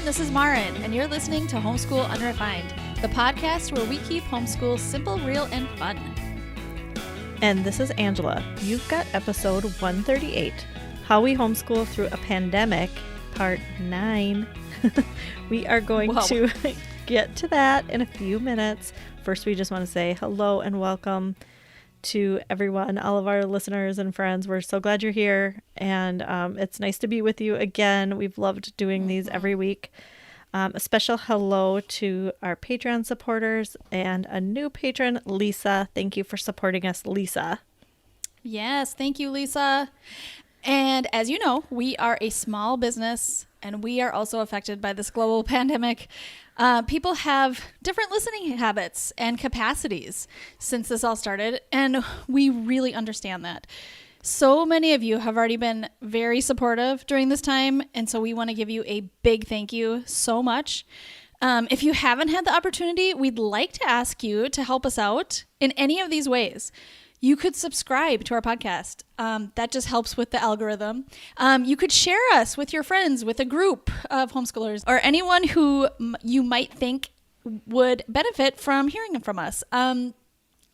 this is Marin, and you're listening to Homeschool Unrefined, the podcast where we keep homeschool simple, real, and fun. And this is Angela. You've got episode 138, How We Homeschool Through a Pandemic, part 9. We are going to get to that in a few minutes. First, we just want to say hello and welcome to everyone, all of our listeners and friends. We're so glad you're here, and it's nice to be with you again. We've loved doing these every week. A special hello to our Patreon supporters and a new patron, Lisa. Thank you for supporting us, Lisa. Yes, thank you, Lisa. And as you know, we are a small business, and we are also affected by this global pandemic. People have different listening habits and capacities since this all started, and we really understand that. So many of you have already been very supportive during this time, and so we want to give you a big thank you so much. If you haven't had the opportunity, we'd like to ask you to help us out in any of these ways. You could subscribe to our podcast. That just helps with the algorithm. You could share us with your friends, with a group of homeschoolers, or anyone who you might think would benefit from hearing from us.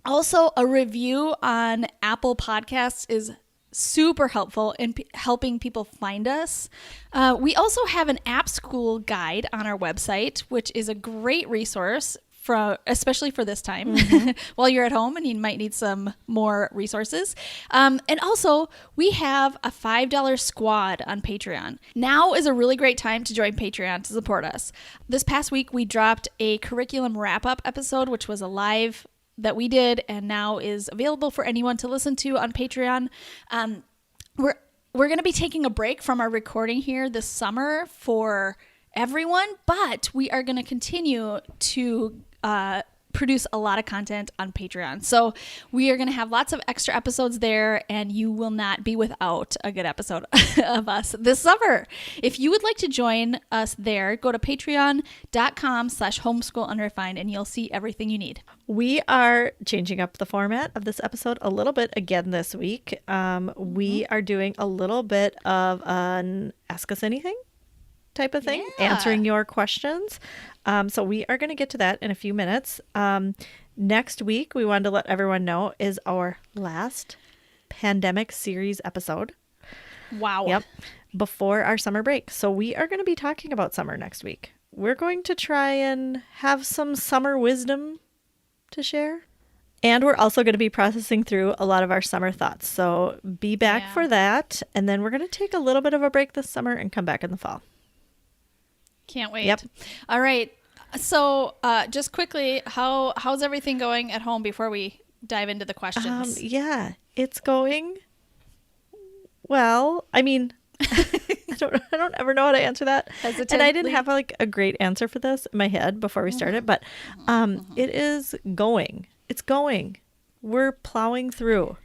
Also, a review on Apple Podcasts is super helpful in helping people find us. We also have an app school guide on our website, which is a great resource especially for this time while you're at home and you might need some more resources. And also, we have a $5 squad on Patreon. Now is a really great time to join Patreon to support us. This past week, we dropped a curriculum wrap-up episode, which was a live that we did and now is available for anyone to listen to on Patreon. We're going to be taking a break from our recording here this summer for everyone, but we are going to continue to produce a lot of content on Patreon. So we are going to have lots of extra episodes there, and you will not be without a good episode of us this summer. If you would like to join us there, go to patreon.com/homeschoolunrefined and you'll see everything you need. We are changing up the format of this episode a little bit again this week. We are doing a little bit of an Ask Us Anything type of thing, answering your questions. So we are going to get to that in a few minutes. Next week, we wanted to let everyone know, is our last pandemic series episode. Wow. Yep. Before our summer break. So we are going to be talking about summer next week. We're going to try and have some summer wisdom to share. And we're also going to be processing through a lot of our summer thoughts. So be back for that. And then we're going to take a little bit of a break this summer and come back in the fall. Can't wait. Yep. All right. So just quickly, how's everything going at home before we dive into the questions? It's going well. I mean, I don't ever know how to answer that. Hesitantly. And I didn't have a great answer for this in my head before we started, but it is going. It's going. We're plowing through.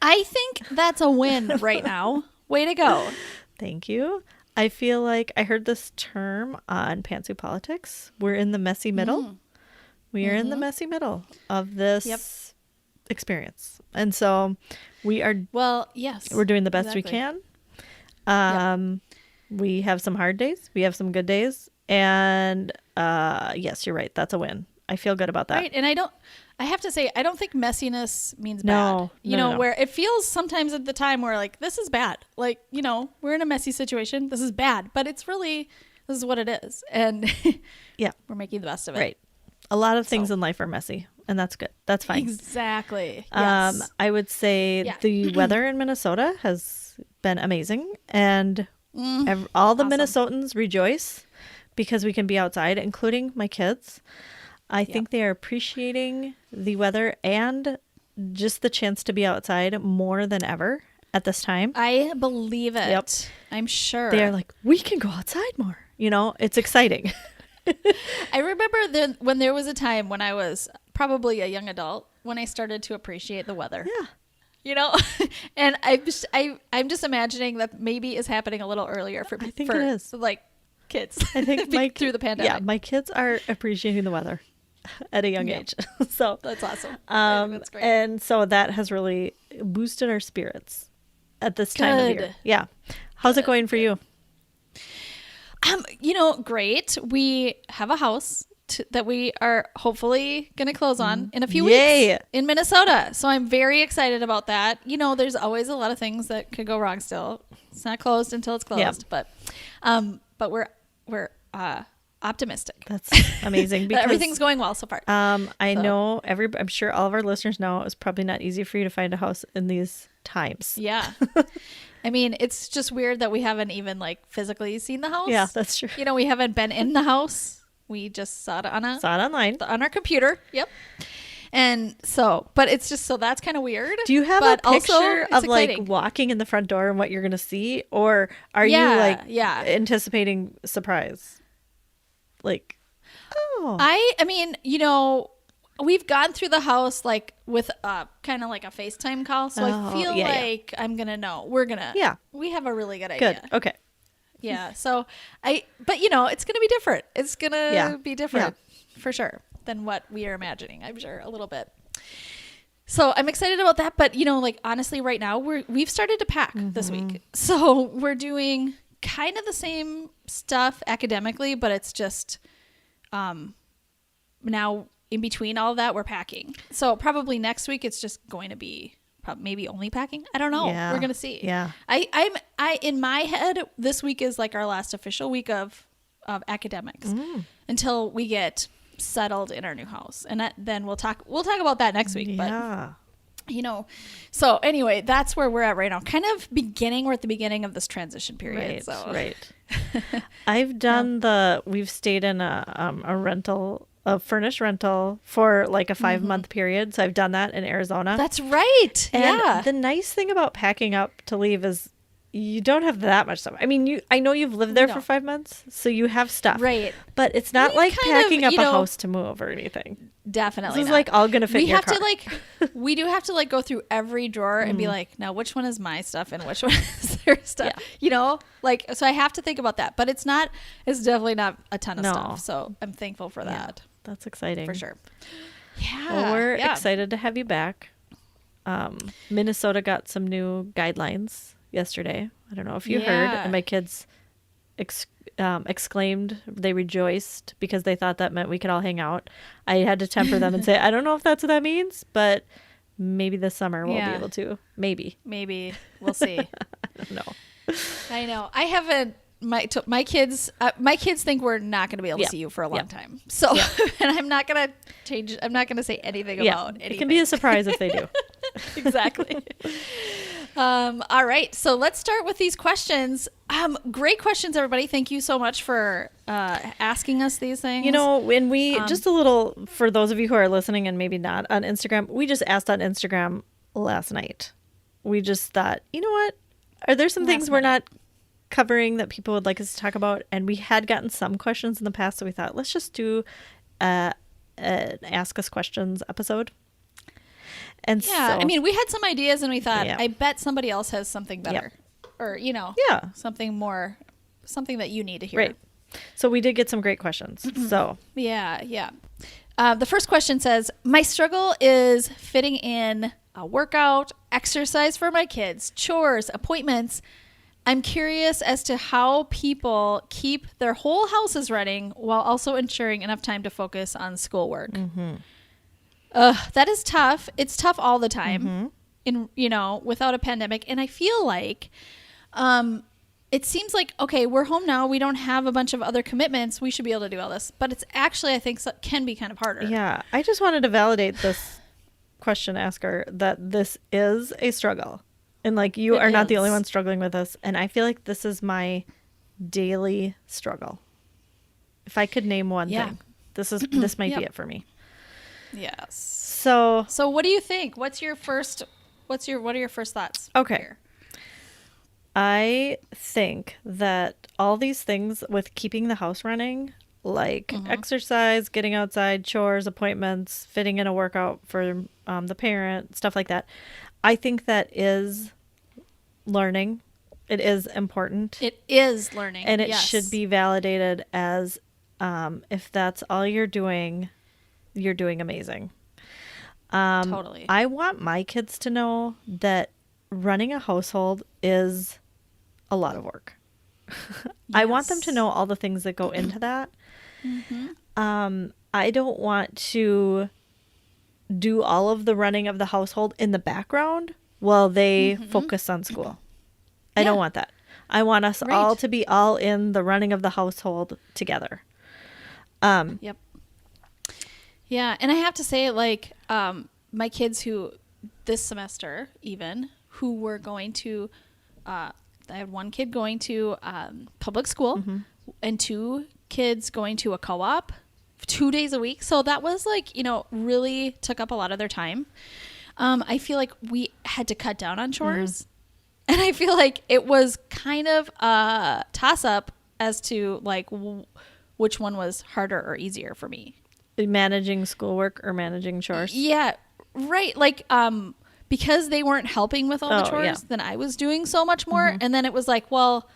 I think that's a win right now. Way to go. Thank you. I feel like I heard this term on Pantsuit Politics. We're in the messy middle. We are in the messy middle of this experience. And so we are, we're doing the best we can. We have some hard days. We have some good days. And yes, you're right. That's a win. I feel good about that. Right. And I have to say, I don't think messiness means bad. No. Where it feels sometimes at the time where like, this is bad. Like, we're in a messy situation. This is bad, but it's really, this is what it is. And we're making the best of it. Right. A lot of things in life are messy, and that's good. That's fine. Exactly. Yes. I would say the weather in Minnesota has been amazing, and all the Minnesotans rejoice because we can be outside, including my kids. I think they are appreciating the weather and just the chance to be outside more than ever at this time. I believe it. Yep. I'm sure. They're like, we can go outside more. It's exciting. I remember when there was a time when I was probably a young adult when I started to appreciate the weather. Yeah. And I'm just imagining that maybe is happening a little earlier for I think it is. Like kids. I think through the pandemic. Yeah, my kids are appreciating the weather at a young age. So that's awesome. That's great. And so that has really boosted our spirits at this time of year. Yeah. How's it going for you? Great. We have a house that we are hopefully going to close on in a few Yay. weeks in Minnesota. So I'm very excited about that. There's always a lot of things that could go wrong still. It's not closed until it's closed, but we're optimistic. That's amazing because everything's going well so far. Know I'm sure all of our listeners know it was probably not easy for you to find a house in these times. Yeah. I mean, it's just weird that we haven't even like physically seen the house. Yeah, that's true. We haven't been in the house. We just saw it online on our computer. Yep. And so, but it's just, so that's kind of weird. Do you have a picture of exciting. like walking in the front door and what you're going to see? Or are you like anticipating surprise? Like, I mean, we've gone through the house like with kind of like a FaceTime call. So I feel like I'm going to know. We have a really good idea. Good. Okay. Yeah. So but it's going to be different. It's going to be different for sure than what we are imagining. I'm sure a little bit. So I'm excited about that. But, honestly, right now we've started to pack this week. So we're doing kind of the same stuff academically, but it's just now in between all of that, we're packing. So probably next week, it's just going to be maybe only packing. I don't know. Yeah. We're going to see. Yeah. I in my head, this week is like our last official week of academics until we get settled in our new house. And then we'll talk about that next week. Yeah. But, so anyway, that's where we're at right now. Kind of we're at the beginning of this transition period. Right. I've done we've stayed in a furnished rental for like a 5-month period. So I've done that in Arizona. That's right. And the nice thing about packing up to leave is you don't have that much stuff. I mean, I know you've lived there for 5 months, so you have stuff. Right. But it's not like packing up a house to move or anything. Definitely This is like all going to fit in your car. We do have to like go through every drawer and be like, now which one is my stuff and which one is their stuff? Yeah. So I have to think about that. But it's definitely not a ton of stuff. So I'm thankful for that. That's exciting. For sure. Yeah. Well, we're excited to have you back. Minnesota got some new guidelines yesterday. I don't know if you heard, and my kids exclaimed, they rejoiced because they thought that meant we could all hang out. I had to temper them and say, I don't know if that's what that means, but maybe this summer we'll be able to. Maybe we'll see. I don't know. I know. I haven't. My kids think we're not going to be able to see you for a long time. So, and I'm not going to change. I'm not going to say anything about anything. It can be a surprise if they do. Exactly. All right. So let's start with these questions. Great questions, everybody. Thank you so much for asking us these things. When we, just a little, for those of you who are listening and maybe not on Instagram, we just asked on Instagram last night. We just thought, you know what? Are there some things we're not covering that people would like us to talk about? And we had gotten some questions in the past, so we thought, let's just do an Ask Us Questions episode. And I mean, we had some ideas and we thought, I bet somebody else has something better or, something more, something that you need to hear. Right. So we did get some great questions. So yeah. The first question says, my struggle is fitting in a workout, exercise for my kids, chores, appointments. I'm curious as to how people keep their whole houses running while also ensuring enough time to focus on schoolwork. That is tough. It's tough all the time without a pandemic. And I feel like it seems like, okay, we're home now. We don't have a bunch of other commitments. We should be able to do all this. But it's actually, I think, can be kind of harder. Yeah. I just wanted to validate this question asker that this is a struggle. And like you are not the only one struggling with this. And I feel like this is my daily struggle. If I could name one thing, this might be it for me. Yes. So what do you think? What are your first thoughts? Okay. Here? I think that all these things with keeping the house running, like exercise, getting outside, chores, appointments, fitting in a workout for the parent, stuff like that. I think that is learning. It is important. It is learning. And it should be validated as if that's all you're doing amazing. Totally. I want my kids to know that running a household is a lot of work. I want them to know all the things that go into that. I don't want to do all of the running of the household in the background while they focus on school. I don't want that. I want us all to be all in the running of the household together. Yep. Yeah. And I have to say, like, my kids who this semester even who were going to, I had one kid going to public school and 2 kids going to a co-op 2 days a week. So that was like, you know, really took up a lot of their time. I feel like we had to cut down on chores. And I feel like it was kind of a toss up as to like which one was harder or easier for me. Managing schoolwork or managing chores? Yeah, right. Like, because they weren't helping with all the chores, then I was doing so much more. And then it was like, well,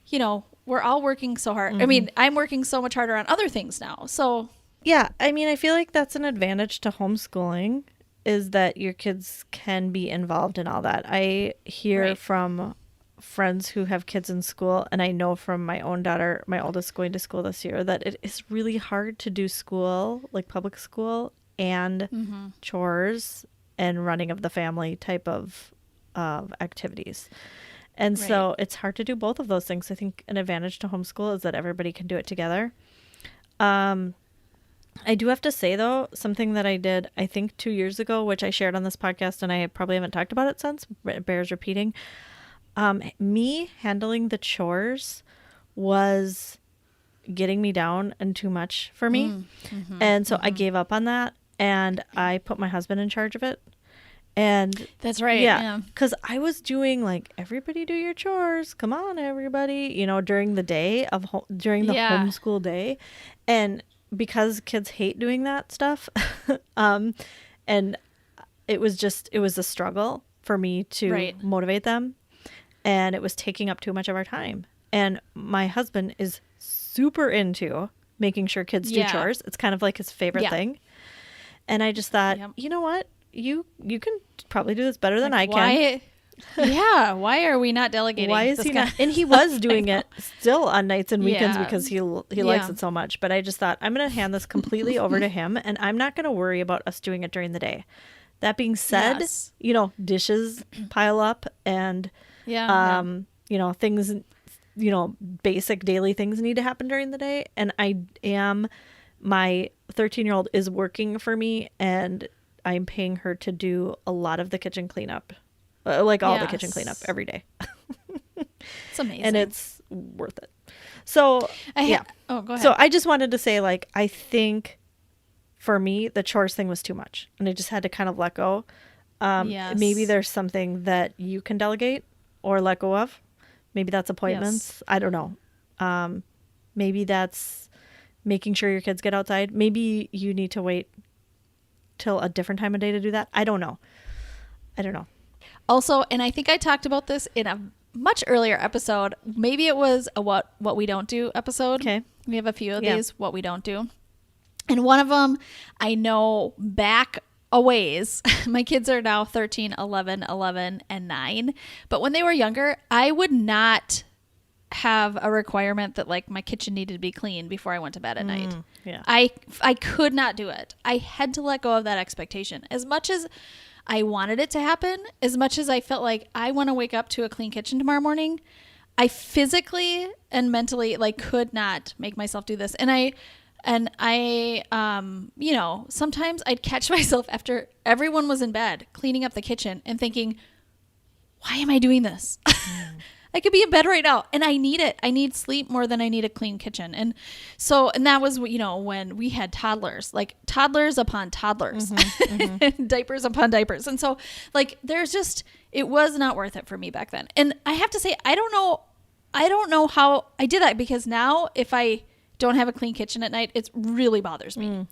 you know, we're all working so hard. I mean, I'm working so much harder on other things now. So, yeah, I mean, I feel like that's an advantage to homeschooling is that your kids can be involved in all that. I hear from friends who have kids in school, and I know from my own daughter, my oldest going to school this year, that it is really hard to do school, like public school, and chores and running of the family type of activities. And so it's hard to do both of those things. I think an advantage to homeschool is that everybody can do it together. I do have to say, though, something that I did, I think 2 years ago, which I shared on this podcast, and I probably haven't talked about it since, it bears repeating. Me handling the chores was getting me down and too much for me. And so I gave up on that, and I put my husband in charge of it. And that's right. Yeah. Because I was doing like, everybody do your chores. Come on, everybody, you know, during the day of during the homeschool day. And because kids hate doing that stuff. And it was a struggle for me to motivate them. And it was taking up too much of our time. And my husband is super into making sure kids do chores. It's kind of like his favorite thing. And I just thought, you know what? You can probably do this better than I can. Why are we not delegating? Why is he not? And he was doing it still on nights and weekends because he likes it so much. But I just thought, I'm going to hand this completely over to him, and I'm not going to worry about us doing it during the day. That being said, you know, dishes pile up, and you know, things, you know, basic daily things need to happen during the day. And my 13-year-old is working for me, and I'm paying her to do a lot of the kitchen cleanup, like all the kitchen cleanup every day. It's amazing. And it's worth it. So, oh, go ahead. So I just wanted to say, like, I think for me, the chores thing was too much, and I just had to kind of let go. Maybe there's something that you can delegate or let go of. Maybe that's appointments. I don't know. Maybe that's making sure your kids get outside. Maybe you need to wait till a different time of day to do that. I don't know. Also, and I think I talked about this in a much earlier episode. Maybe it was a what we don't do episode. Okay. We have a few of these, what we don't do. And one of them, I know back a ways, my kids are now 13, 11, and 9. But when they were younger, I would not have a requirement that like my kitchen needed to be clean before I went to bed at night. Yeah. I could not do it. I had to let go of that expectation. As much as I wanted it to happen, as much as I felt like I want to wake up to a clean kitchen tomorrow morning, I physically and mentally like could not make myself do this. And I you know, sometimes I'd catch myself after everyone was in bed cleaning up the kitchen and thinking, why am I doing this? I could be in bed right now, and I need it. I need sleep more than I need a clean kitchen. And that was, you know, when we had toddlers, like toddlers upon toddlers, and diapers upon diapers. And so like, it was not worth it for me back then. And I have to say, I don't know how I did that, because now if I don't have a clean kitchen at night, it really bothers me.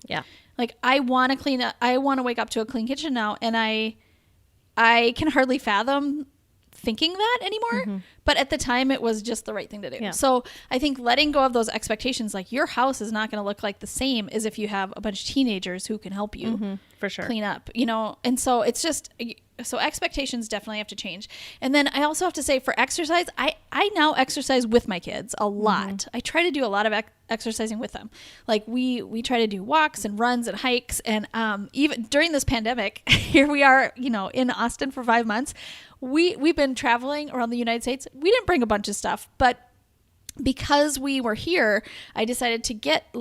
Like I want to wake up to a clean kitchen now. And I can hardly fathom thinking that anymore. But at the time it was just the right thing to do. So I think letting go of those expectations, like your house is not going to look like the same as if you have a bunch of teenagers who can help you for sure clean up, you know? And so it's just, so expectations definitely have to change. And then I also have to say for exercise, I now exercise with my kids a lot. I try to do a lot of exercising with them. Like we try to do walks and runs and hikes. And even during this pandemic, here we are, in Austin for 5 months. We've been traveling around the United States. We didn't bring a bunch of stuff, but because we were here, I decided to get,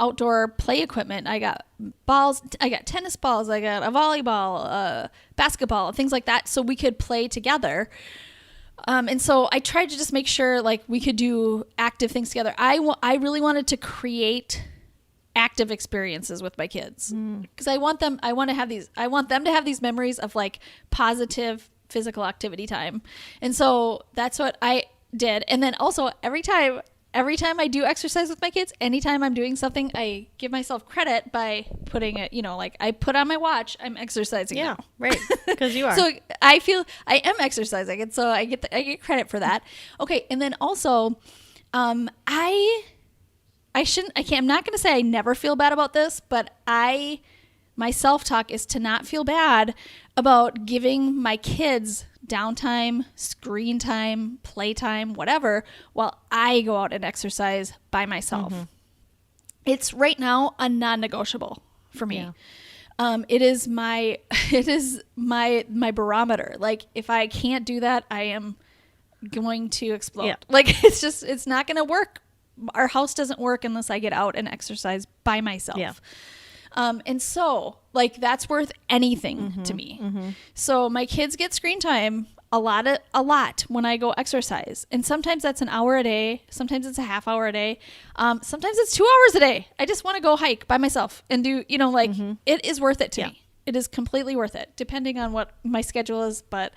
outdoor play equipment. I got balls, I got tennis balls, I got a volleyball, basketball, things like that, so we could play together. And so I tried to just make sure like we could do active things together. I really wanted to create active experiences with my kids because I want them to have these memories of like positive physical activity time. And so that's what I did. And then also every time I do exercise with my kids, anytime I'm doing something, I give myself credit by putting it, like I put on my watch, I'm exercising now. Right. Because you are. So I feel I am exercising. And so I get credit for that. Okay. And then also, I'm not going to say I never feel bad about this, but my self-talk is to not feel bad about giving my kids downtime, screen time, playtime, whatever, while I go out and exercise by myself. It's right now a non-negotiable for me. Yeah. It is my barometer. Like if I can't do that, I am going to explode. Yeah. Like it's not going to work. Our house doesn't work unless I get out and exercise by myself. Yeah. And so like that's worth anything to me. So my kids get screen time a lot when I go exercise. And sometimes that's an hour a day. Sometimes it's a half hour a day. Sometimes it's 2 hours a day. I just want to go hike by myself and do, it is worth it to me. It is completely worth it depending on what my schedule is. But,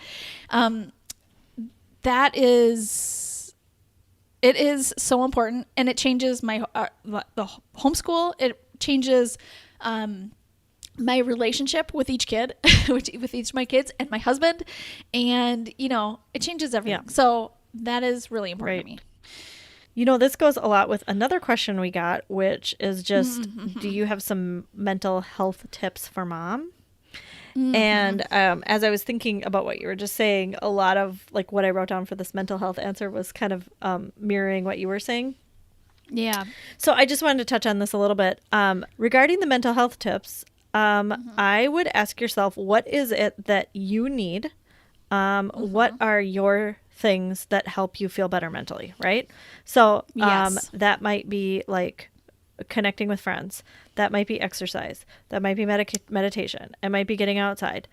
it is so important, and it changes the homeschool. It changes my relationship with each kid, with each of my kids and my husband, and it changes everything. Yeah. So that is really important to me. This goes a lot with another question we got, which is just, do you have some mental health tips for mom? And as I was thinking about what you were just saying, a lot of like what I wrote down for this mental health answer was kind of mirroring what you were saying. Yeah. So I just wanted to touch on this a little bit. Regarding the mental health tips, I would ask yourself, what is it that you need? What are your things that help you feel better mentally, right? So that might be like connecting with friends. That might be exercise. That might be meditation. It might be getting outside.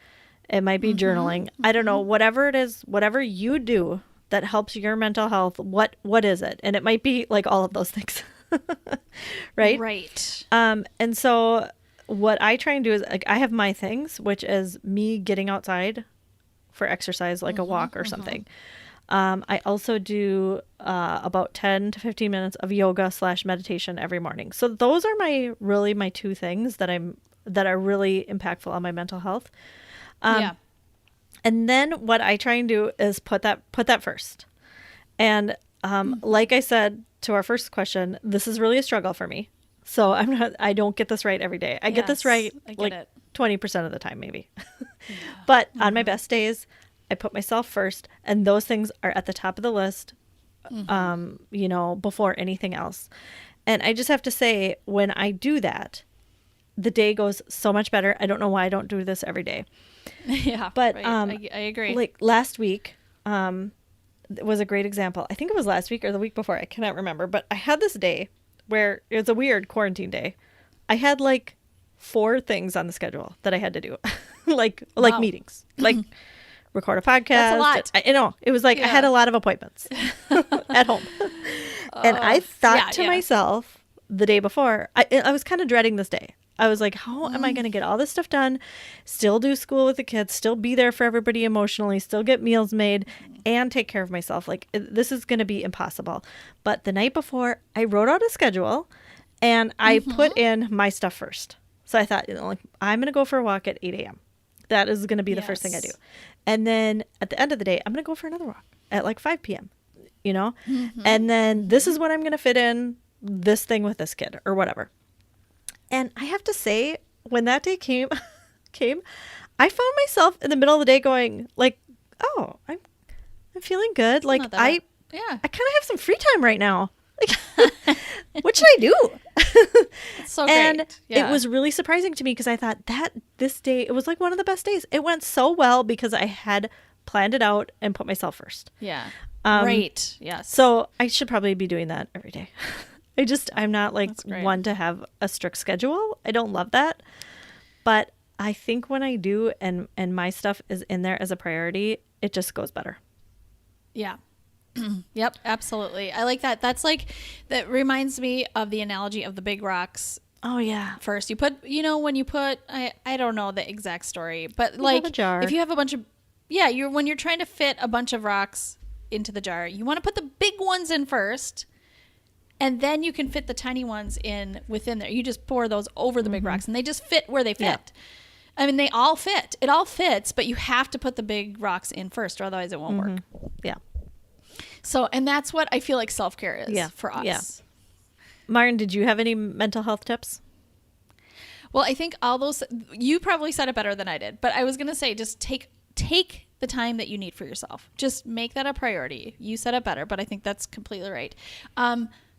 It might be journaling. I don't know, whatever it is, whatever you do that helps your mental health, what is it? And it might be like all of those things. Right? Right. And so what I try and do is like I have my things, which is me getting outside for exercise, like a walk or something. I also do about 10 to 15 minutes of yoga / meditation every morning. So those are my two things that are really impactful on my mental health. And then what I try and do is put that first. And like I said to our first question, this is really a struggle for me. So I don't get this right every day. I get this right like 20% of the time maybe. But on my best days, I put myself first, and those things are at the top of the list, before anything else. And I just have to say, when I do that, the day goes so much better. I don't know why I don't do this every day. Yeah, but right. I agree. Like last week was a great example. I think it was last week or the week before. I cannot remember. But I had this day where it was a weird quarantine day. I had like 4 things on the schedule that I had to do, like meetings, like record a podcast. That's a lot. I know. It was like I had a lot of appointments at home. And I thought to myself the day before, I was kind of dreading this day. I was like, how am I going to get all this stuff done, still do school with the kids, still be there for everybody emotionally, still get meals made, and take care of myself? Like, this is going to be impossible. But the night before, I wrote out a schedule, and I put in my stuff first. So I thought, I'm going to go for a walk at 8 a.m. That is going to be the first thing I do. And then at the end of the day, I'm going to go for another walk at like 5 p.m., And then this is when I'm going to fit in this thing with this kid or whatever. And I have to say, when that day came, I found myself in the middle of the day going like, oh, I'm feeling good. Like I kind of have some free time right now. Like, what should I do? It's so and great. Yeah. it was really surprising to me because I thought that this day, it was like one of the best days. It went so well because I had planned it out and put myself first. Yeah. Right. Yes. So I should probably be doing that every day. I'm not like one to have a strict schedule. I don't love that. But I think when I do and my stuff is in there as a priority, it just goes better. Yeah. Yep, absolutely. I like that. That reminds me of the analogy of the big rocks. Oh yeah. First, you put, when you put, I don't know the exact story, but You like have a jar. if you have a bunch of, when you're trying to fit a bunch of rocks into the jar, you want to put the big ones in first, and then you can fit the tiny ones in within there. You just pour those over the big rocks and they just fit where they fit. Yeah. I mean, they all fit. It all fits, but you have to put the big rocks in first or otherwise it won't work. Yeah. So, and that's what I feel like self-care is for us. Yeah. Martin, did you have any mental health tips? Well, I think all those, you probably said it better than I did, but I was going to say, just take the time that you need for yourself. Just make that a priority. You said it better, but I think that's completely right.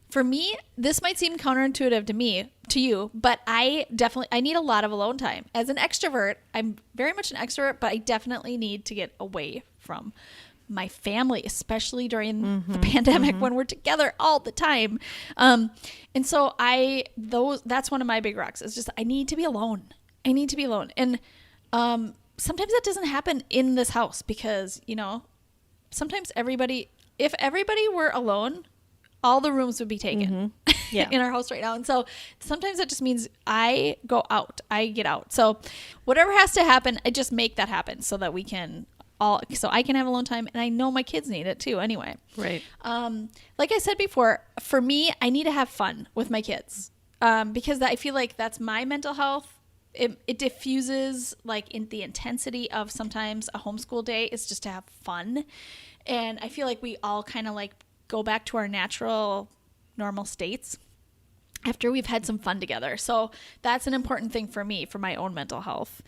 For me, this might seem counterintuitive to you, but I need a lot of alone time. As an extrovert, I'm very much an extrovert, but I definitely need to get away from my family, especially during the pandemic when we're together all the time. And so that's one of my big rocks. It's just, I need to be alone. And sometimes that doesn't happen in this house because, sometimes if everybody were alone, all the rooms would be taken in our house right now. And so sometimes that just means I go out, I get out. So whatever has to happen, I just make that happen so that so I can have alone time, and I know my kids need it too anyway. Right. Like I said before, for me, I need to have fun with my kids because I feel like that's my mental health. It diffuses like in the intensity of sometimes a homeschool day is just to have fun. And I feel like we all kind of like go back to our natural, normal states after we've had some fun together. So that's an important thing for me, for my own mental health.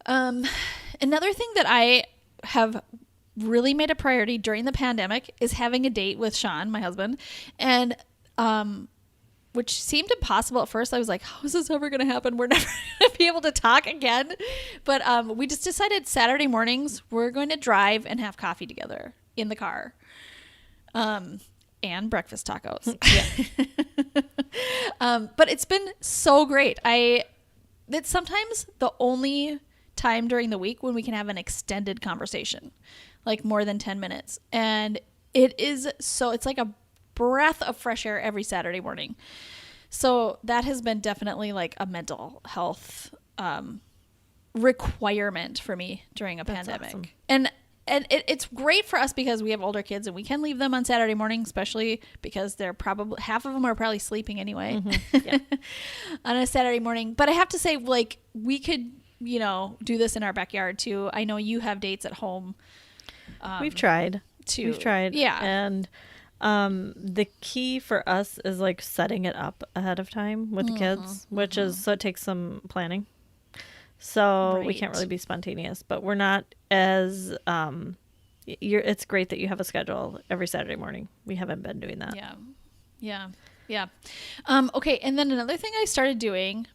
Another thing that I have really made a priority during the pandemic is having a date with Sean, my husband, and which seemed impossible at first. I was like, how is this ever going to happen? We're never going to be able to talk again. But we just decided Saturday mornings we're going to drive and have coffee together in the car. And breakfast tacos. But it's been so great. It's sometimes the only time during the week when we can have an extended conversation, like more than 10 minutes. And it's like a breath of fresh air every Saturday morning. So that has been definitely like a mental health requirement for me during a pandemic. Awesome. And it's great for us because we have older kids and we can leave them on Saturday morning, especially because half of them are probably sleeping anyway on a Saturday morning. But I have to say, like, we could, do this in our backyard too. I know you have dates at home. We've tried. Too. We've tried. Yeah. And the key for us is like setting it up ahead of time with the kids, which is, so it takes some planning. So we can't really be spontaneous, but we're not as, it's great that you have a schedule every Saturday morning. We haven't been doing that. Yeah. Okay. And then another thing I started doing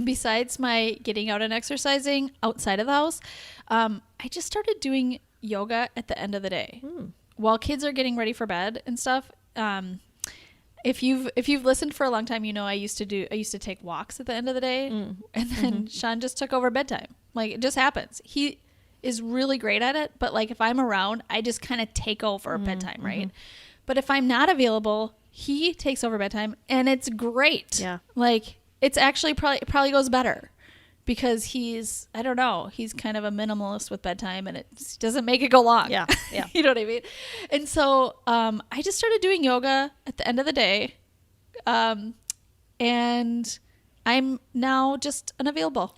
besides my getting out and exercising outside of the house, I just started doing yoga at the end of the day while kids are getting ready for bed and stuff. If you've listened for a long time, I used to take walks at the end of the day, and then Sean just took over bedtime. Like, it just happens. He is really great at it, but like if I'm around, I just kind of take over bedtime, right? But if I'm not available, he takes over bedtime, and it's great. Yeah, like it's actually probably goes better because he's kind of a minimalist with bedtime, and it doesn't make it go long. Yeah. You know what I mean? And so I just started doing yoga at the end of the day, and I'm now just unavailable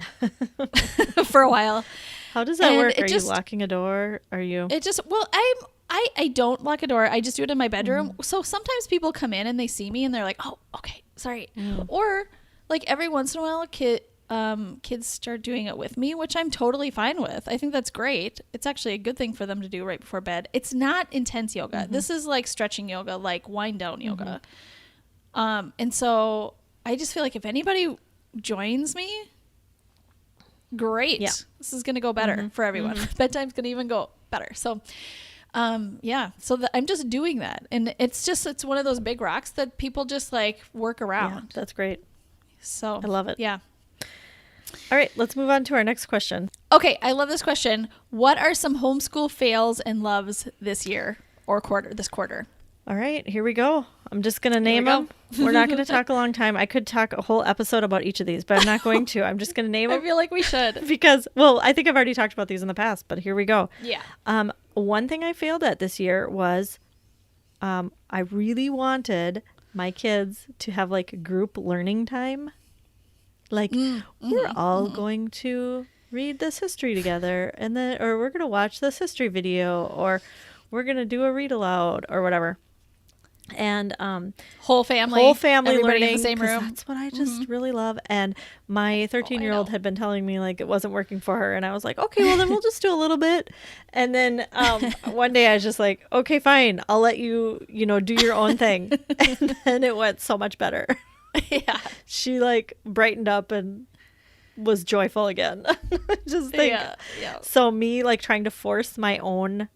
for a while. How does that work? Are you locking a door? I don't lock a door. I just do it in my bedroom. So sometimes people come in and they see me and they're like, oh, okay, sorry. Or like every once in a while, kids start doing it with me, which I'm totally fine with. I think that's great. It's actually a good thing for them to do right before bed. It's not intense yoga. Mm-hmm. This is like stretching yoga, like wind down yoga. And so I just feel like if anybody joins me, great. Yeah. This is going to go better for everyone. Bedtime's going to even go better. So, so I'm just doing that. And it's one of those big rocks that people just like work around. Yeah, that's great. So I love it. Yeah. All right, let's move on to our next question. Okay. I love this question. What are some homeschool fails and loves this year or this quarter? All right, here we go. I'm just going to name them. We're not going to talk a long time. I could talk a whole episode about each of these, but I'm not going to. I'm just going to name them. I feel like we should. Because, well, I think I've already talked about these in the past, but here we go. Yeah. One thing I failed at this year was I really wanted my kids to have like group learning time. Like we're all going to read this history together and then, or we're going to watch this history video, or we're going to do a read aloud or whatever. And whole family everybody learning learning in the same room. That's what I just really love. And my 13-year-old had been telling me like it wasn't working for her, and I was like, okay, well then we'll just do a little bit. And then one day I was just like, okay, fine, I'll let you do your own thing. And then it went so much better. Yeah, she like brightened up and was joyful again. Just think. Yeah. So me like trying to force my own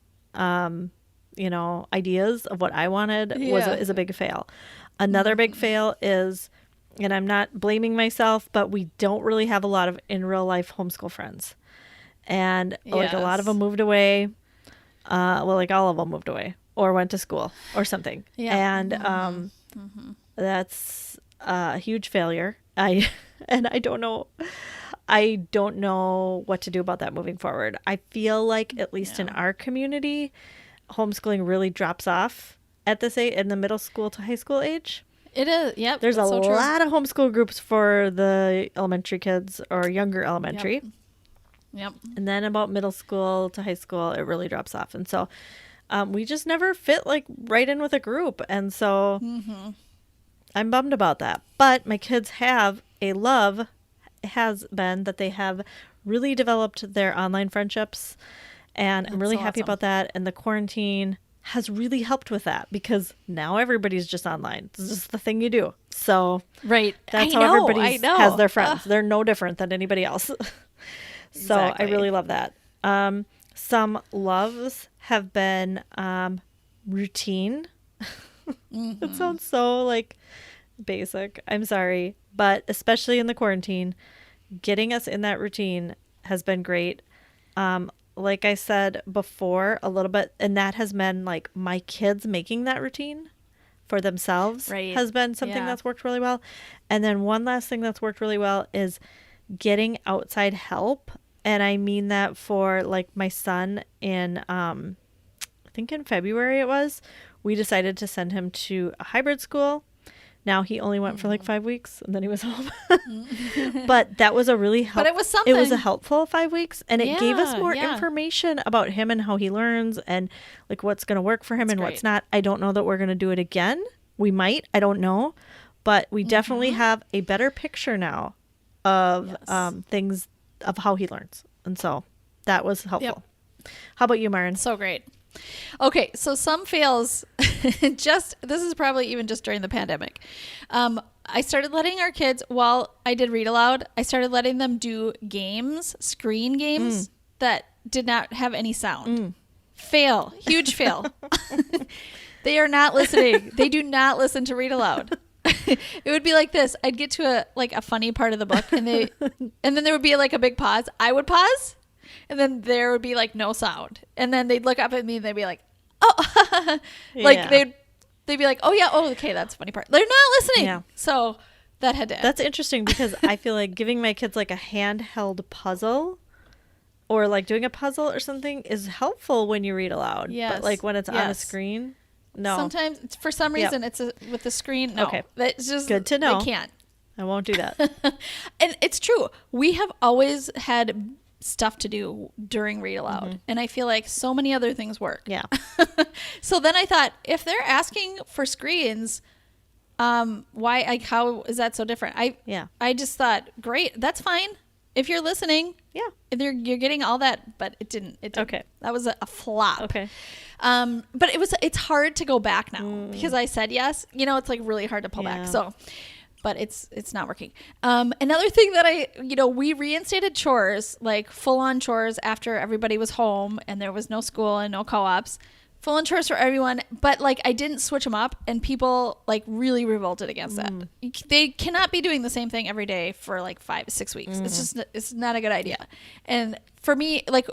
ideas of what I wanted is a big fail. Another big fail is, and I'm not blaming myself, but we don't really have a lot of in real life homeschool friends. And like a lot of them moved away. Like all of them moved away or went to school or something. Yeah. And that's a huge failure. I don't know what to do about that moving forward. I feel like at least in our community, homeschooling really drops off at this age, in the middle school to high school age. It is. Yep. There's a lot of homeschool groups for the elementary kids or younger elementary. Yep. And then about middle school to high school, it really drops off. And so we just never fit like right in with a group. And so I'm bummed about that. But my kids has been that they have really developed their online friendships. And I'm really happy about that. And the quarantine has really helped with that because now everybody's just online. This is the thing you do. So that's how everybody has their friends. They're no different than anybody else. So I really love that. Some loves have been routine. It sounds so like basic. I'm sorry. But especially in the quarantine, getting us in that routine has been great. Like I said before a little bit, and that has been like my kids making that routine for themselves has been something that's worked really well. And then one last thing that's worked really well is getting outside help. And I mean that for like my son in, I think in February we decided to send him to a hybrid school. Now he only went for like 5 weeks and then he was home. But that was a really helpful. But it was something. It was a helpful 5 weeks, and it gave us more information about him and how he learns and like what's going to work for him and what's not. I don't know that we're going to do it again. We might. I don't know. But we definitely have a better picture now of things of how he learns. And so that was helpful. Yep. How about you, Maren? So great. Okay, so some fails, this is probably even just during the pandemic. I started letting our kids, while I did read aloud, I started letting them do screen games that did not have any sound. Fail, huge fail. They are not listening. They do not listen to read aloud. It would be like this. I'd get to a funny part of the book and then there would be like a big pause. I would pause. And then there would be like no sound. And then they'd look up at me and they'd be like, oh, like they'd be like, oh yeah. Oh, okay. That's the funny part. They're not listening. Yeah. So that had to end. That's interesting because I feel like giving my kids like a handheld puzzle or like doing a puzzle or something is helpful when you read aloud. Yes. But like when it's on a screen, no. Sometimes it's, for some reason it's with the screen. No. Okay. That's just good to know. They can't. I won't do that. And it's true. We have always had stuff to do during read aloud, and I feel like so many other things work. Yeah. So then I thought, if they're asking for screens, Why? Like, how is that so different? I just thought, great, that's fine. If you're listening, if you're getting all that, but it didn't. Okay. That was a flop. Okay. But it's hard to go back now because I said yes. It's like really hard to pull back. So, but it's not working. Another thing that we reinstated chores, like full on chores after everybody was home and there was no school and no co-ops. Full on chores for everyone, but like I didn't switch them up, and people like really revolted against that. They cannot be doing the same thing every day for like 5-6 weeks. It's not a good idea. And for me, like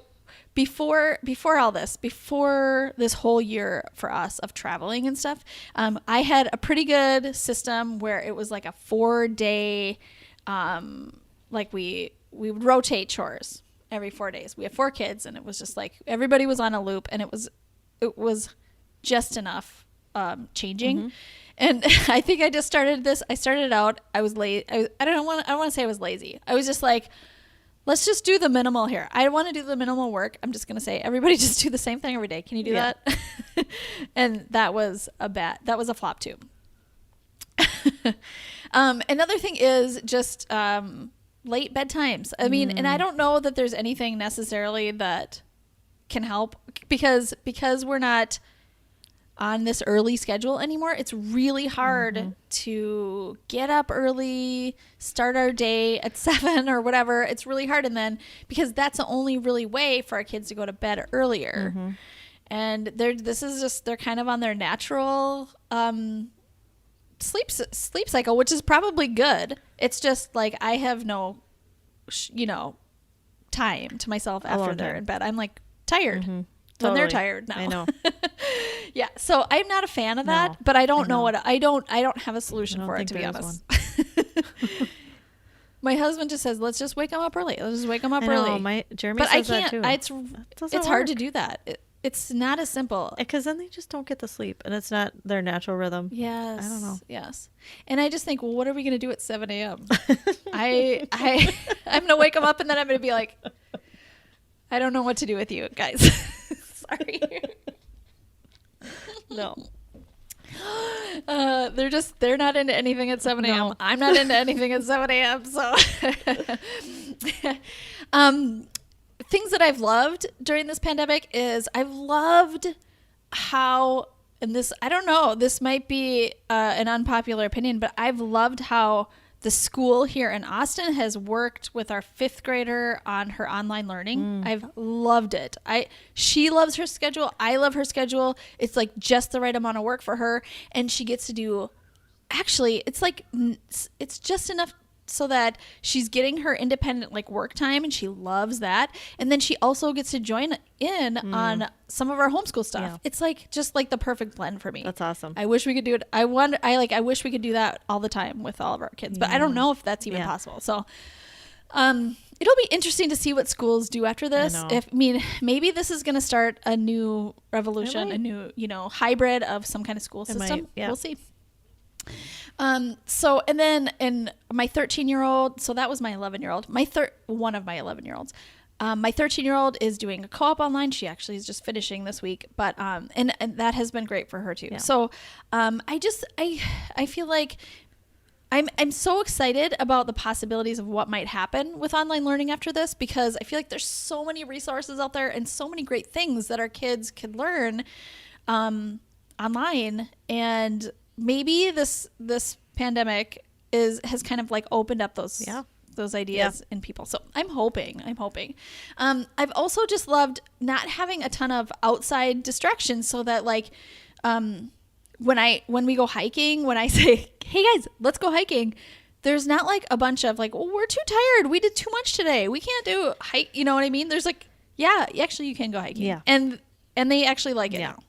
before all this, before this whole year for us of traveling and stuff, I had a pretty good system where it was like a 4-day, like we would rotate chores every 4 days. We have 4 kids, and it was just like everybody was on a loop, and it was just enough changing. And I think I just started this. I started out, I was late. I don't want to say I was lazy. I was just like, let's just do the minimal here. I want to do the minimal work. I'm just going to say, everybody just do the same thing every day. Can you do that? And that was a flop too. Another thing is just late bedtimes. I mean, and I don't know that there's anything necessarily that can help because we're not on this early schedule anymore. It's really hard to get up early, start our day at 7 or whatever. It's really hard. And then because that's the only really way for our kids to go to bed earlier. And they're kind of on their natural sleep cycle, which is probably good. It's just like I have no time to myself after they're in bed. I'm like tired when they're tired now. I know. Yeah, so I'm not a fan of that, but I don't know I don't have a solution for it, to be honest. My husband just says, let's just wake them up early. Let's just wake them up early. Jeremy but says I can't. that too. It's hard to do that. It's not as simple. Because then they just don't get the sleep, and it's not their natural rhythm. Yes. I don't know. Yes. And I just think, well, what are we going to do at 7 a.m.? I'm going to wake them up, and then I'm going to be like, I don't know what to do with you guys. Sorry. No. They're not into anything at 7 a.m. No. I'm not into anything at 7 a.m. So, things that I've loved during this pandemic is I've loved how, and this, I don't know, this might be an unpopular opinion, but I've loved how the school here in Austin has worked with our 5th grader on her online learning. I've loved it. She loves her schedule. I love her schedule. It's like just the right amount of work for her. And she gets to do, actually, it's just enough so that she's getting her independent like work time, and she loves that. And then she also gets to join in on some of our homeschool stuff. Yeah. It's like just like the perfect blend for me. That's awesome. I wish we could do it. I wish we could do that all the time with all of our kids, but I don't know if that's even possible. So it'll be interesting to see what schools do after this. Maybe this is going to start a new revolution, a new, hybrid of some kind of school system. We'll see. So, and then in my 13-year-old, so that was my 11-year-old, one of my 11-year-olds, my 13-year-old is doing a co-op online. She actually is just finishing this week, but, and that has been great for her too. Yeah. So, I feel like I'm so excited about the possibilities of what might happen with online learning after this, because I feel like there's so many resources out there and so many great things that our kids could learn, online. And maybe this pandemic has kind of like opened up those ideas in people. So I'm hoping. I've also just loved not having a ton of outside distractions, so that like when we go hiking, when I say, hey guys, let's go hiking, there's not like a bunch of like, well, we're too tired, we did too much today, we can't do hike, you know what I mean? There's like, yeah, actually you can go hiking. Yeah. And they actually like it now.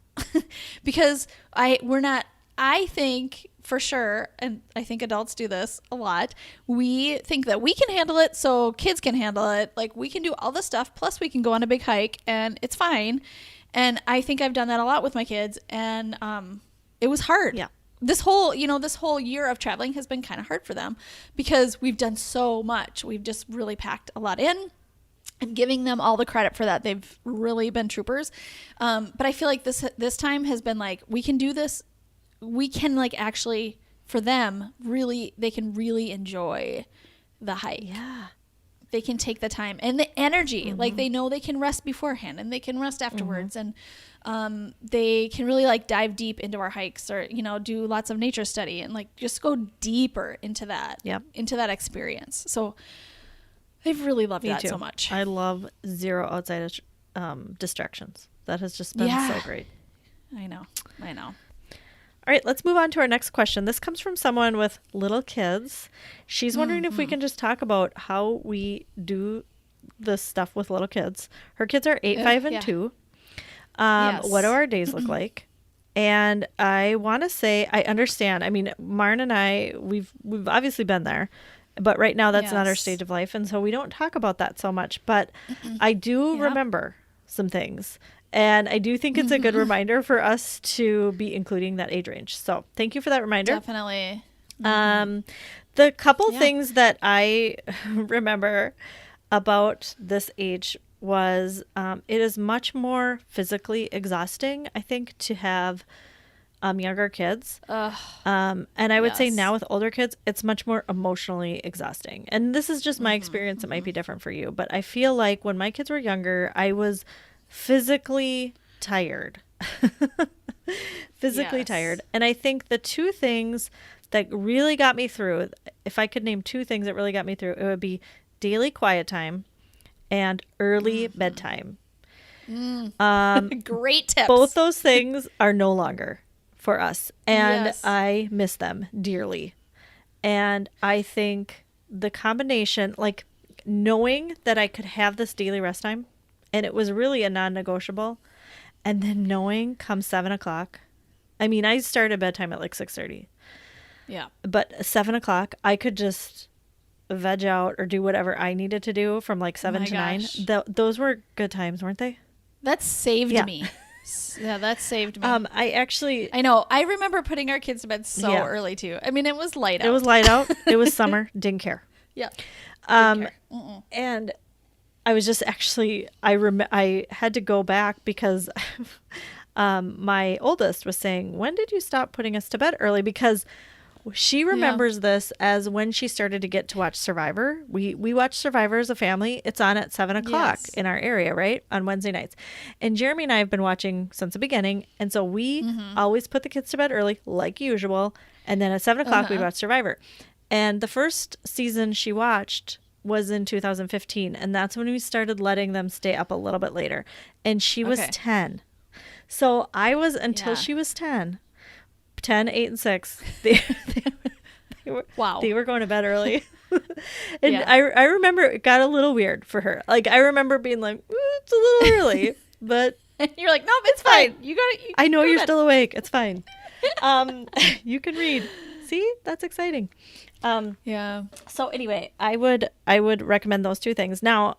Because I think for sure, and I think adults do this a lot, we think that we can handle it, so kids can handle it. Like, we can do all this stuff, plus we can go on a big hike, and it's fine. And I think I've done that a lot with my kids, and it was hard. Yeah. This whole year of traveling has been kind of hard for them, because we've done so much. We've just really packed a lot in. I'm giving them all the credit for that. They've really been troopers. But I feel like this time has been like, we can do this. We can like actually for them, really, they can really enjoy the hike. Yeah. They can take the time and the energy. Like, they know they can rest beforehand and they can rest afterwards. And they can really like dive deep into our hikes, or, you know, do lots of nature study and like just go deeper into that, into that experience. So I've really loved that so much. I love zero outside distractions. That has just been so great. I know. All right, let's move on to our next question. This comes from someone with little kids. She's wondering if we can just talk about how we do this stuff with little kids. Her kids are 8, 5, and 2. What do our days look like? And I want to say, I understand. I mean, Marn and I, we've obviously been there, but right now that's not our stage of life. And so we don't talk about that so much, but I do remember some things. And I do think it's a good reminder for us to be including that age range. So thank you for that reminder. Definitely. The couple things that I remember about this age was it is much more physically exhausting, I think, to have younger kids. And I would say now with older kids, it's much more emotionally exhausting. And this is just my experience. It might be different for you. But I feel like when my kids were younger, I was physically tired. Tired. And I think the two things that really got me through, if I could name two things that really got me through, it would be daily quiet time and early bedtime. Great tips. Both those things are no longer for us, and I miss them dearly. And I think the combination, like knowing that I could have this daily rest time, and it was really a non-negotiable, and then knowing come 7 o'clock, I mean, I started bedtime at like 6:30. Yeah. But 7 o'clock, I could just veg out or do whatever I needed to do from like 7 to 9. Those were good times, weren't they? That saved me. Yeah, that saved me. I know. I remember putting our kids to bed so early too. I mean, it was light out. It was light out. It was summer. Didn't care. Yeah. And I was just actually, I had to go back because my oldest was saying, when did you stop putting us to bed early? Because she remembers this as when she started to get to watch Survivor. We watch Survivor as a family. It's on at 7 o'clock in our area, right? On Wednesday nights. And Jeremy and I have been watching since the beginning. And so we always put the kids to bed early, like usual. And then at 7 o'clock, we watch Survivor. And the first season she watched was in 2015. And that's when we started letting them stay up a little bit later. And she was 10. So I was, until she was 10, 8, and 6, they were going to bed early. And I remember it got a little weird for her. Like, I remember being like, it's a little early, but you're like, nope, it's fine. I know you're still awake. It's fine. You can read. See, that's exciting. So anyway, I would recommend those two things. Now,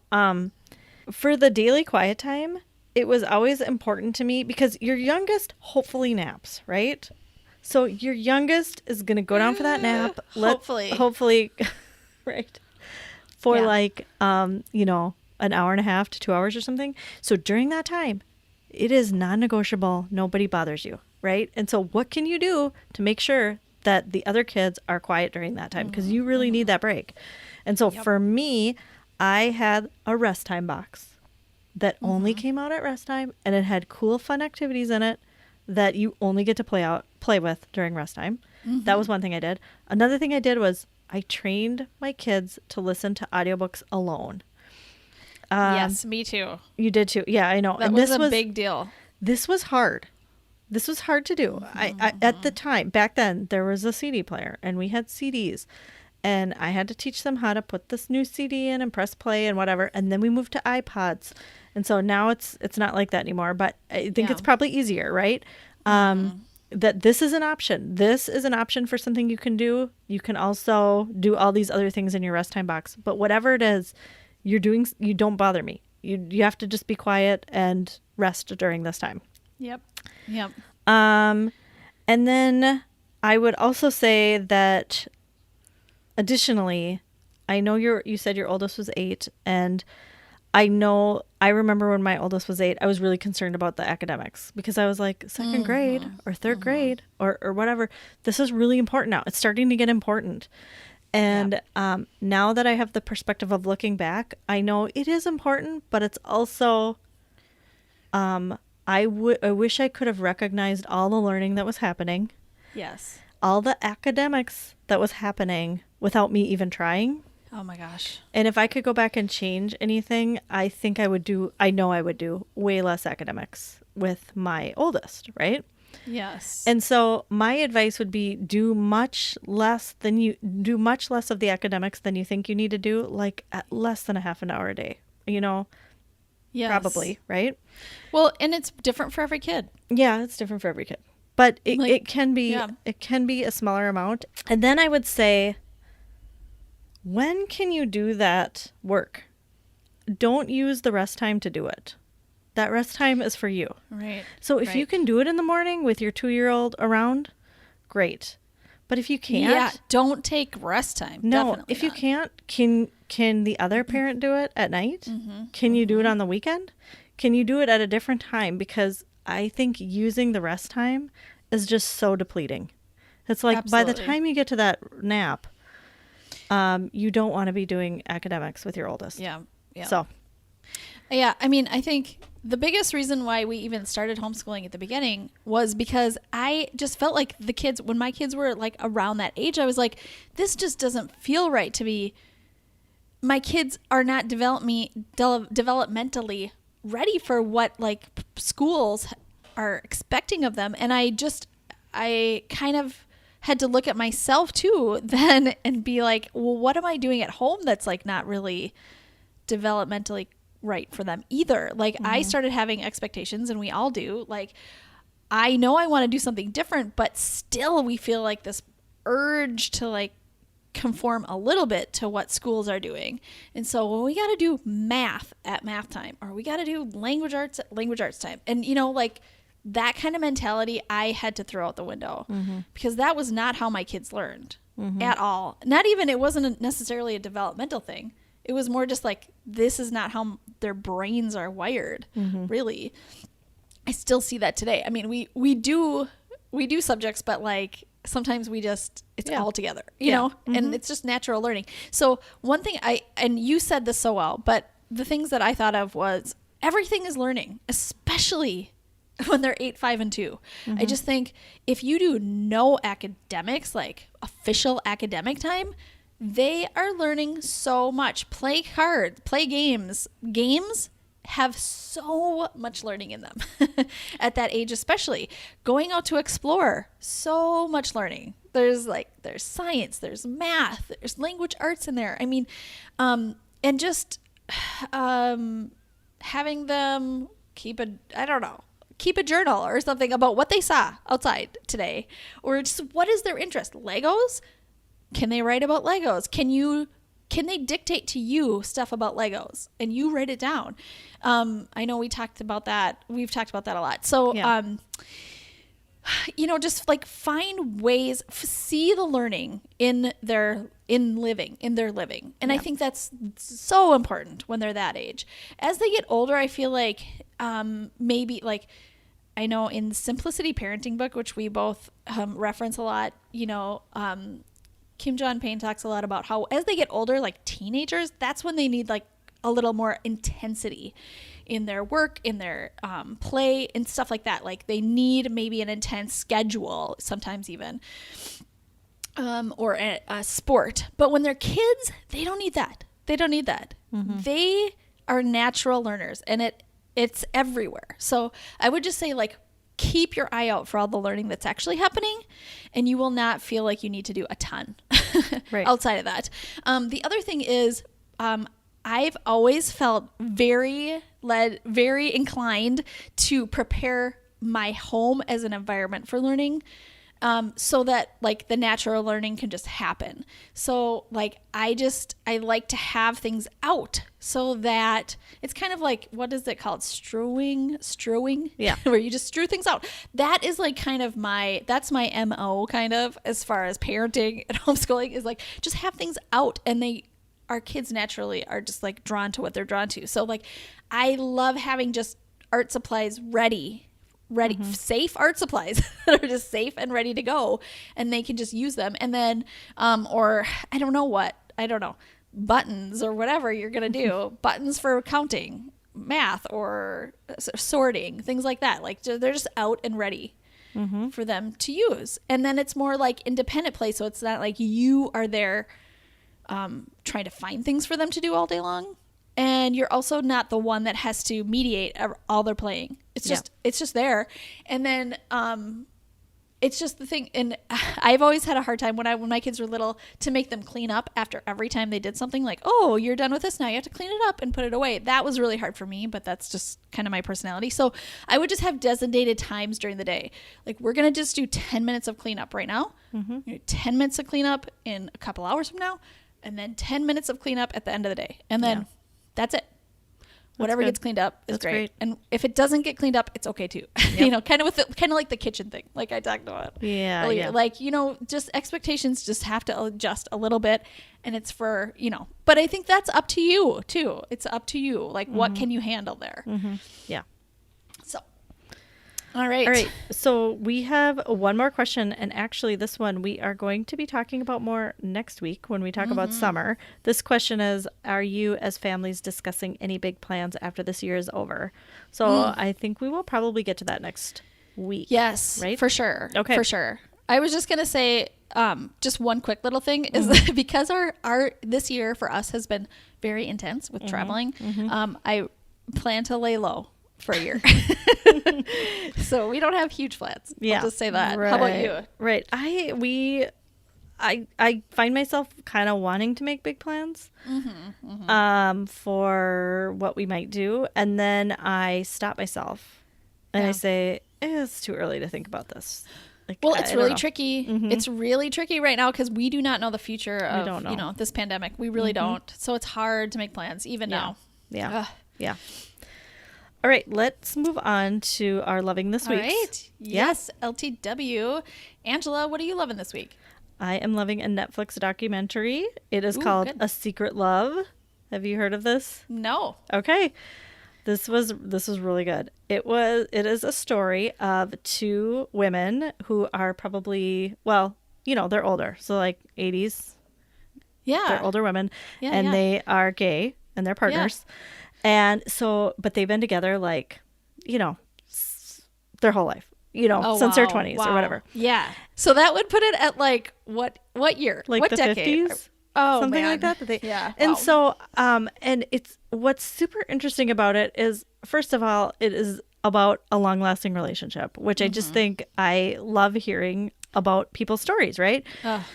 for the daily quiet time, it was always important to me because your youngest hopefully naps, right? So your youngest is going to go down for that nap. Hopefully, right. For like, an hour and a half to 2 hours or something. So during that time, it is non-negotiable. Nobody bothers you, right? And so what can you do to make sure that the other kids are quiet during that time? Because you really need that break. And so for me, I had a rest time box that only came out at rest time, and it had cool, fun activities in it that you only get to play with during rest time. That was one thing I did. Another thing I did was I trained my kids to listen to audiobooks alone. Yes, me too. You did too. Yeah, I know. That was a big deal. This was hard. This was hard to do. I at the time, back then, there was a CD player and we had CDs. And I had to teach them how to put this new CD in and press play and whatever. And then we moved to iPods. And so now it's not like that anymore. But I think it's probably easier, right? That this is an option. This is an option for something you can do. You can also do all these other things in your rest time box. But whatever it is you're doing, you don't bother me. You have to just be quiet and rest during this time. Yep. And then I would also say that additionally, I know you said your oldest was 8, and I remember when my oldest was 8, I was really concerned about the academics because I was like, second grade or third grade or whatever. This is really important now. It's starting to get important. And now that I have the perspective of looking back, I know it is important, but it's also, I wish I could have recognized all the learning that was happening. Yes. All the academics that was happening without me even trying. Oh my gosh. And if I could go back and change anything, I think I know I would do way less academics with my oldest, right? Yes. And so my advice would be do much less of the academics than you think you need to do, like at less than a half an hour a day, Yes. Probably, right? Well, and it's different for every kid. Yeah, it's different for every kid. But it can be a smaller amount. And then I would say, when can you do that work? Don't use the rest time to do it. That rest time is for you. Right. So if you can do it in the morning with your 2-year-old around, great. But if you can't, don't take rest time. No, Definitely if you can't, can the other parent do it at night? Mm-hmm. Can you do it on the weekend? Can you do it at a different time? Because I think using the rest time is just so depleting. It's like by the time you get to that nap, you don't want to be doing academics with your oldest. Yeah. So. Yeah. I mean, I think the biggest reason why we even started homeschooling at the beginning was because I just felt like when my kids were like around that age, I was like, this just doesn't feel right to me. My kids are not developmentally ready for what like schools are expecting of them. And I kind of had to look at myself too then and be like, well, what am I doing at home that's like not really developmentally right for them either? Like I started having expectations, and we all do. Like I know I want to do something different, but still we feel like this urge to like conform a little bit to what schools are doing. And so when we got to do math at math time, or we got to do language arts at language arts time, and like that kind of mentality I had to throw out the window, because that was not how my kids learned at all. It wasn't necessarily a developmental thing. It was more just like, this is not how their brains are wired, really. I still see that today. I mean, we do subjects, but like sometimes it's all together, you know, and it's just natural learning. So one thing and you said this so well, but the things that I thought of was everything is learning, especially when they're 8, 5, and 2. I just think if you do no academics, like official academic time, they are learning so much. Play cards, play games. Games have so much learning in them at that age, especially going out to explore. So much learning. There's science, there's math, there's language arts in there. I mean, and just having them keep a journal or something about what they saw outside today, or just what is their interest. Legos? Can they write about Legos? Can they dictate to you stuff about Legos and you write it down? I know we've talked about that a lot. So, just like find ways, see the learning in their living. And I think that's so important when they're that age. As they get older, I feel like, maybe like, I know in the Simplicity Parenting book, which we both reference a lot, Kim John Payne talks a lot about how as they get older, like teenagers, that's when they need like a little more intensity in their work, in their play and stuff like that. Like they need maybe an intense schedule, sometimes even, or a sport. But when they're kids, they don't need that. They are natural learners, and it's everywhere. So I would just say, like, keep your eye out for all the learning that's actually happening, and you will not feel like you need to do a ton outside of that. The other thing is, I've always felt very inclined to prepare my home as an environment for learning, so that like the natural learning can just happen. So like I like to have things out so that it's kind of like, what is it called? Strewing. Yeah. Where you just strew things out. That is like kind of that's my MO kind of as far as parenting and homeschooling, is like just have things out, and our kids naturally are just like drawn to what they're drawn to. So like I love having just art supplies ready, safe art supplies that are just safe and ready to go, and they can just use them. And then or I don't know, buttons or whatever you're going to do, buttons for counting, math, or sorting, things like that. Like they're just out and ready for them to use. And then it's more like independent play. So it's not like you are there trying to find things for them to do all day long. And you're also not the one that has to mediate all their playing. It's just there. And then it's just the thing. And I've always had a hard time when my kids were little to make them clean up after every time they did something. Like, oh, you're done with this now, you have to clean it up and put it away. That was really hard for me, but that's just kind of my personality. So I would just have designated times during the day. Like, we're going to just do 10 minutes of cleanup right now, 10 minutes of cleanup in a couple hours from now, and then 10 minutes of cleanup at the end of the day. And then that's it. Whatever gets cleaned up is great. And if it doesn't get cleaned up, it's okay too. Yep. Kind of like the kitchen thing, like I talked about. Yeah. Like, just expectations just have to adjust a little bit, and it's for, but I think that's up to you too. It's up to you. Like, what can you handle there? Yeah. So, all right. So we have one more question, and actually this one we are going to be talking about more next week when we talk about summer. This question is, are you as families discussing any big plans after this year is over? So I think we will probably get to that next week. Yes, right? For sure. Okay. For sure. I was just going to say, just one quick little thing is that because our this year for us has been very intense with traveling, I plan to lay low for a year. So we don't have huge plans. I'll just say that. Right. How about you? Right. I find myself kind of wanting to make big plans for what we might do, and then I stop myself and I say, it's too early to think about this. Like, well, it's really tricky. It's really tricky right now because we do not know the future of this pandemic. We really don't. So it's hard to make plans even now. Yeah. Yeah. All right, let's move on to our loving this week. All right. Yes, LTW. Angela, what are you loving this week? I am loving a Netflix documentary. It is called A Secret Love. Have you heard of this? No. Okay. This was really good. It is a story of two women who are probably, they're older. So like 80s. Yeah. They're older women and they are gay and they're partners. Yeah. And so, but they've been together like, their whole life, since their 20s or whatever. Yeah. So that would put it at like what year? Like what the decade? 50s? Oh, something like that. Yeah. And so, and it's what's super interesting about it is, first of all, it is about a long lasting relationship, which I just think I love hearing about people's stories, right?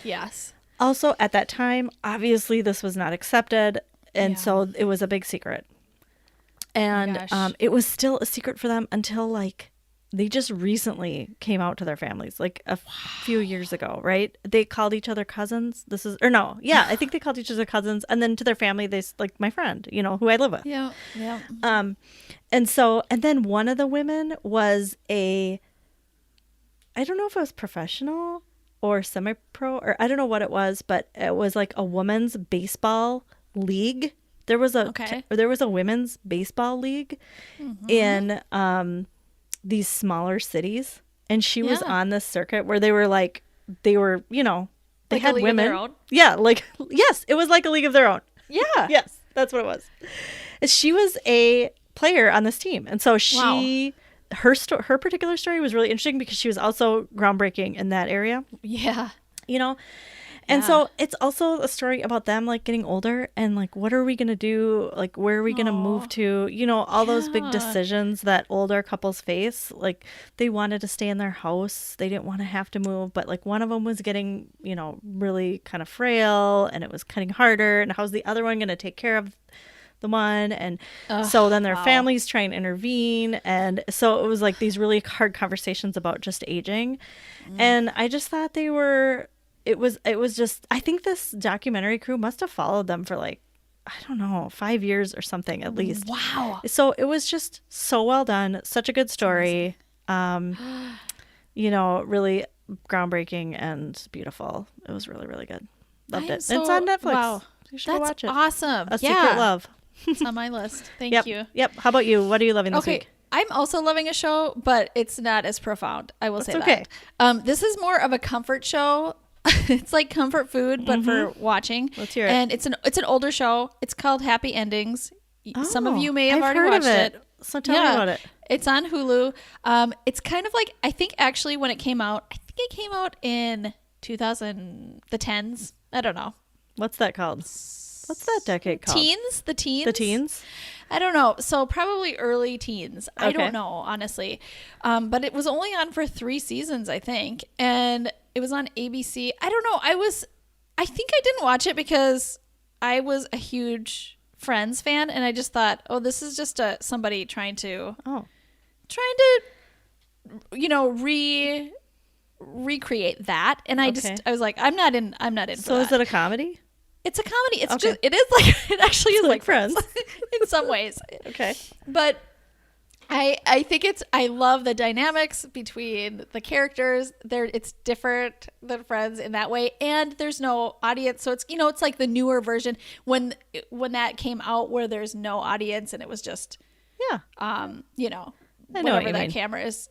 Yes. Also, at that time, obviously this was not accepted. And so it was a big secret. And it was still a secret for them until like they just recently came out to their families, like a few years ago, right? They called each other cousins. I think they called each other cousins. And then to their family, they like my friend, who I live with. Yeah. Yeah. And then one of the women was I don't know if it was professional or semi-pro, or I don't know what it was, but it was like a women's baseball league. There was a women's baseball league in these smaller cities, and she was on this circuit where they had like women. Of their own? Yeah, yes, it was like a league of their own. Yeah. Yes, that's what it was. She was a player on this team, and so her particular story was really interesting because she was also groundbreaking in that area. Yeah. And so it's also a story about them like getting older and like, what are we going to do? Like, where are we going to move to? All those big decisions that older couples face. Like, they wanted to stay in their house. They didn't want to have to move. But like one of them was getting, really kind of frail and it was cutting harder. And how's the other one going to take care of the one? And so then their families try and intervene. And so it was like these really hard conversations about just aging. And I just thought it was just, I think this documentary crew must have followed them for like, I don't know, 5 years or something at least. Wow. So it was just so well done. Such a good story. Really groundbreaking and beautiful. It was really, really good. Loved it. It's on Netflix. Wow. You should go That's watch it. awesome. A Secret Love. It's on my list. Thank Yep. you. Yep. How about you? What are you loving this week? I'm also loving a show, but it's not as profound. I will say okay. that. This is more of a comfort show. It's like comfort food, but for watching. Let's hear it. And it's an older show. It's called Happy Endings. Some of you may have already heard watched of it. So tell me about it. It's on Hulu. It's kind of like, I think actually when it came out, I think it came out in the 10s. I don't know. What's that called? What's that decade called? Teens? The teens? The teens? I don't know. So probably early teens. I Okay. don't know, honestly. But it was only on for 3 seasons, I think. And it was on ABC. I don't know. I think I didn't watch it because I was a huge Friends fan. And I just thought, oh, this is just somebody trying to, recreate that. And I was like, I'm not in for that. So is it a comedy? It's a comedy. It's Okay. just, it is like, it actually is like Friends. in some ways. Okay. But I think I love the dynamics between the characters. It's different than Friends in that way. And there's no audience. So it's like the newer version when that came out where there's no audience and it was just, I know whatever what you that mean. camera is,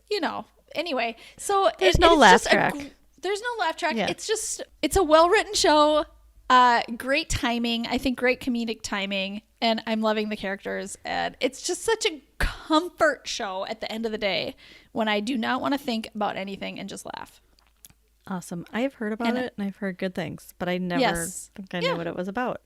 Anyway, so There's no laugh track. There's no laugh track. Yeah. It's a well-written show. Great timing. I think great comedic timing. And I'm loving the characters. And it's just such a comfort show at the end of the day when I do not want to think about anything and just laugh. Awesome. I have heard about it and I've heard good things, but I never think I knew what it was about.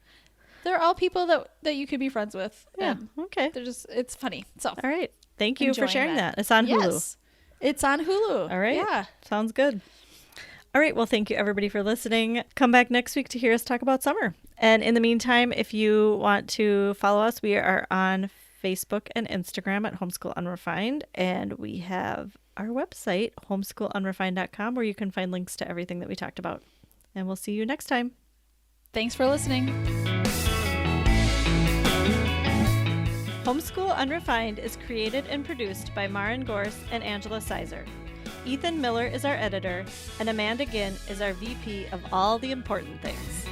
They're all people that you could be friends with. Yeah. Okay. It's funny. So All right. Thank you for enjoying sharing that. It's on Hulu. Yes. It's on Hulu. All right. Yeah. Sounds good. All right. Well, thank you everybody for listening. Come back next week to hear us talk about summer. And in the meantime, if you want to follow us, we are on Facebook and Instagram at Homeschool Unrefined. And we have our website, homeschoolunrefined.com, where you can find links to everything that we talked about. And we'll see you next time. Thanks for listening. Homeschool Unrefined is created and produced by Maren Gorse and Angela Sizer. Ethan Miller is our editor, and Amanda Ginn is our VP of all the important things.